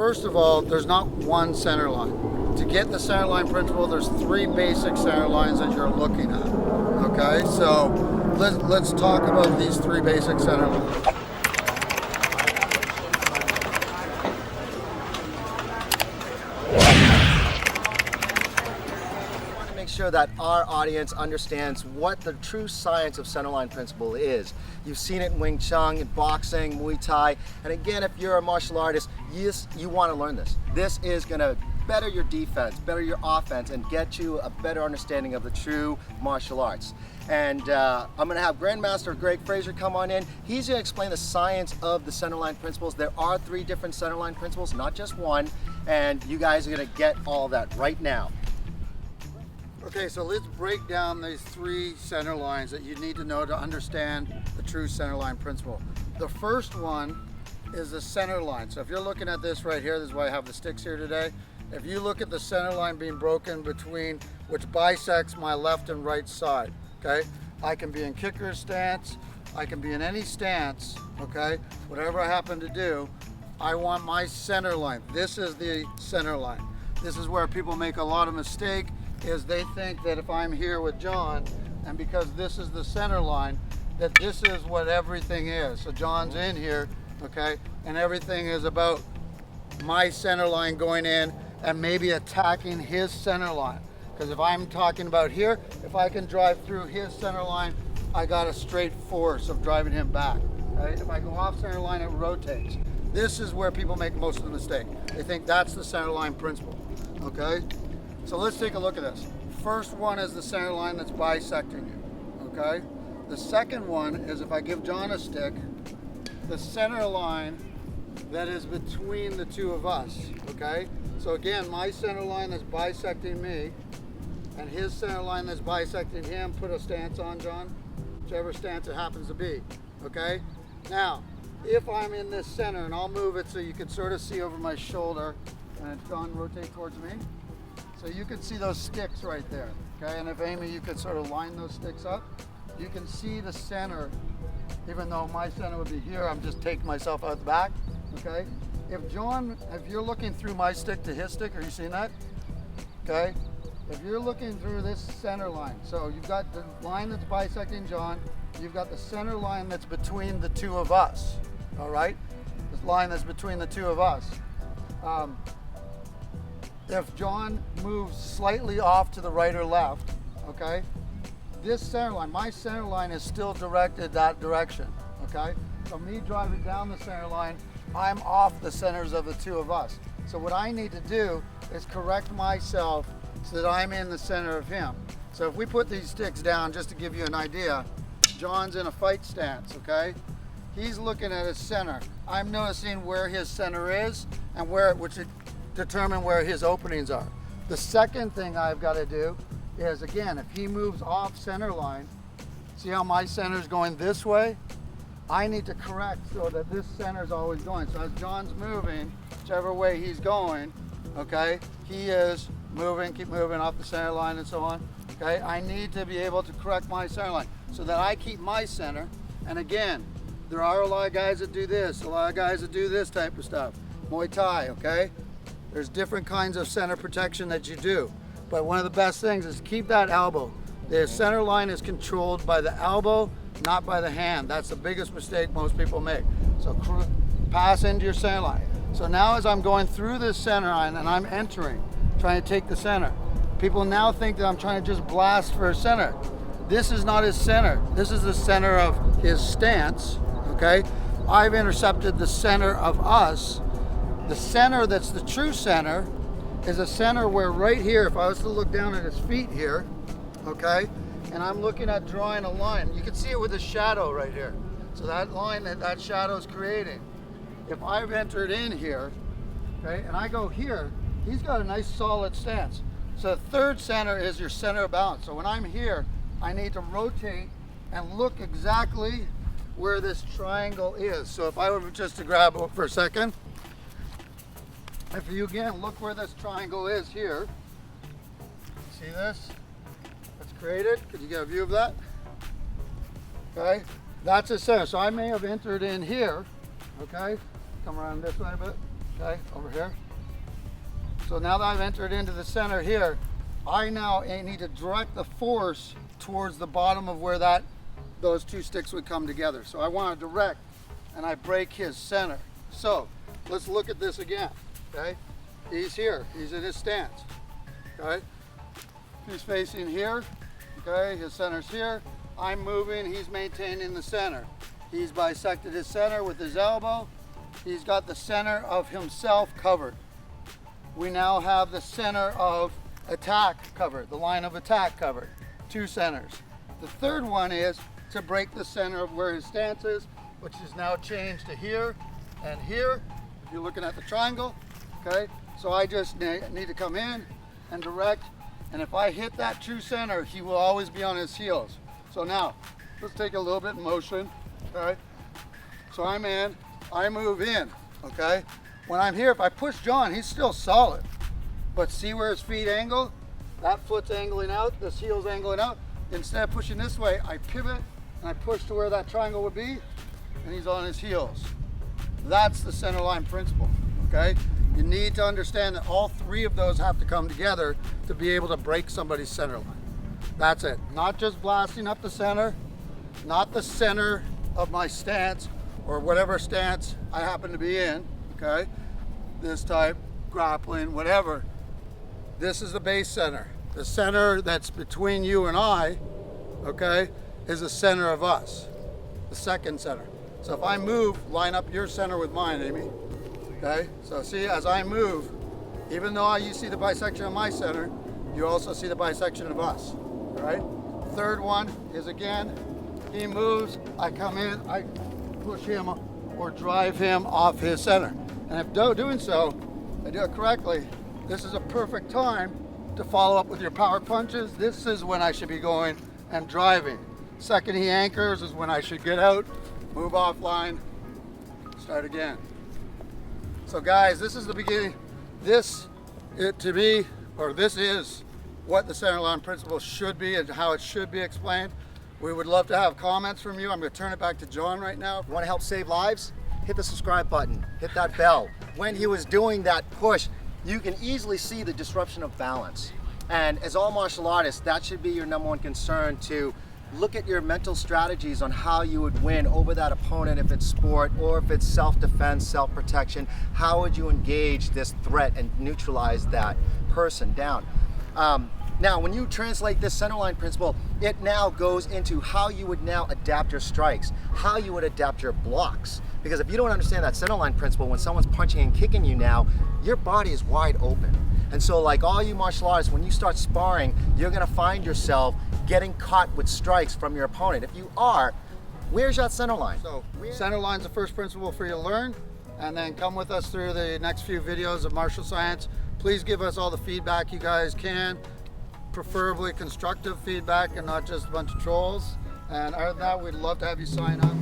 first of all, there's not one center line. To get the centerline principle, there's 3 basic center lines that you're looking at. Okay, so let's talk about these 3 basic center lines. Sure that our audience understands what the true science of centerline principle is. You've seen it in Wing Chun, in boxing, Muay Thai, and again, if you're a martial artist, you want to learn this. This is going to better your defense, better your offense, and get you a better understanding of the true martial arts. And I'm going to have Grandmaster Greg Fraser come on in. He's going to explain the science of the centerline principles. There are 3 different centerline principles, not just one, and you guys are going to get all of that right now. Okay, so let's break down these 3 center lines that you need to know to understand the true centerline principle. The first one is the center line. So if you're looking at this right here, this is why I have the sticks here today. If you look at the center line being broken between, which bisects my left and right side, okay? I can be in kicker stance, I can be in any stance, okay? Whatever I happen to do, I want my center line. This is the center line. This is where people make a lot of mistake, is they think that if I'm here with John, and because this is the center line, that this is what everything is. So John's in here, okay, and everything is about my center line going in and maybe attacking his center line. Because if I'm talking about here, if I can drive through his center line, I got a straight force of driving him back. Okay? If I go off center line, it rotates. This is where people make most of the mistake. They think that's the center line principle, okay? So let's take a look at this. First one is the center line that's bisecting you, okay? The second one is if I give John a stick, the center line that is between the 2 of us, okay? So again, my center line that's bisecting me and his center line that's bisecting him, put a stance on, John, whichever stance it happens to be, okay? Now, if I'm in this center, and I'll move it so you can sort of see over my shoulder, and John, rotate towards me. So you can see those sticks right there, okay? And if Amy, you could sort of line those sticks up, you can see the center, even though my center would be here, I'm just taking myself out the back, okay? If you're looking through my stick to his stick, are you seeing that? Okay? If you're looking through this center line, so you've got the line that's bisecting John, you've got the center line that's between the 2 of us, all right? This line that's between the 2 of us. If John moves slightly off to the right or left, okay, this center line, my center line is still directed that direction, okay? So me driving down the center line, I'm off the centers of the 2 of us. So what I need to do is correct myself so that I'm in the center of him. So if we put these sticks down, just to give you an idea, John's in a fight stance, okay? He's looking at his center. I'm noticing where his center is and which determine where his openings are. The second thing I've got to do is, again, if he moves off center line, see how my center is going this way? I need to correct so that this center is always going. So as John's moving, whichever way he's going, okay, he is moving, keep moving off the center line and so on. Okay, I need to be able to correct my center line so that I keep my center. And again, there are a lot of guys that do this, a lot of guys that do this type of stuff. Muay Thai, okay? There's different kinds of center protection that you do. But one of the best things is keep that elbow. The center line is controlled by the elbow, not by the hand. That's the biggest mistake most people make. So pass into your center line. So now as I'm going through this center line and I'm entering, trying to take the center, people now think that I'm trying to just blast for a center. This is not his center. This is the center of his stance, okay? I've intercepted the center of us. The center that's the true center is a center where right here, if I was to look down at his feet here, okay, and I'm looking at drawing a line, you can see it with the shadow right here. So that line that shadow is creating. If I've entered in here, okay, and I go here, he's got a nice solid stance. So the third center is your center of balance. So when I'm here, I need to rotate and look exactly where this triangle is. So if I were just to grab it for a second, if you again look where this triangle is here, see this? That's created. Could you get a view of that? Okay, that's a center. So I may have entered in here, okay? Come around this way a bit. okay, over here. So now that I've entered into the center here, I now need to direct the force towards the bottom of where those two sticks would come together. So I want to direct, and I break his center. So let's look at this again, okay? He's here, he's in his stance, okay? He's facing here, okay? His center's here. I'm moving, he's maintaining the center. He's bisected his center with his elbow. He's got the center of himself covered. We now have the center of attack covered, the line of attack covered, two centers. The third one is to break the center of where his stance is, which is now changed to here and here. If you're looking at the triangle, okay? So I just need to come in and direct, and if I hit that true center, he will always be on his heels. So now, let's take a little bit of motion, okay? So I'm in, I move in, okay? When I'm here, if I push John, he's still solid. But see where his feet angle? That foot's angling out, this heel's angling out. Instead of pushing this way, I pivot and I push to where that triangle would be, and he's on his heels. That's the centerline principle, okay? You need to understand that all three of those have to come together to be able to break somebody's centerline. That's it. Not just blasting up the center, not the center of my stance or whatever stance I happen to be in, okay? This type, grappling, whatever. This is the base center. The center that's between you and I, okay, is the center of us, the second center. So if I move, line up your center with mine, Amy. Okay, so see, as I move, even though you see the bisection of my center, you also see the bisection of us, all right? Third one is, again, he moves, I come in, I push him or drive him off his center. And if doing so, I do it correctly, this is a perfect time to follow up with your power punches. This is when I should be going and driving. Second he anchors is when I should get out, move offline, start again. So guys, this is the beginning. This is what the centerline principle should be and how it should be explained. We would love to have comments from you. I'm going to turn it back to John right now. Want to help save lives? Hit the subscribe button, hit that bell. When he was doing that push, you can easily see the disruption of balance. And as all martial artists, that should be your number one concern, to look at your mental strategies on how you would win over that opponent, if it's sport or if it's self-defense, self-protection. How would you engage this threat and neutralize that person down? Now, when you translate this centerline principle, it now goes into how you would now adapt your strikes, how you would adapt your blocks. Because if you don't understand that centerline principle, when someone's punching and kicking you now, your body is wide open. And so like all you martial artists, when you start sparring, you're gonna find yourself getting caught with strikes from your opponent. If you are, where's that centerline? So centerline's the first principle for you to learn, and then come with us through the next few videos of martial science. Please give us all the feedback you guys can, preferably constructive feedback and not just a bunch of trolls. And other than that, we'd love to have you sign up.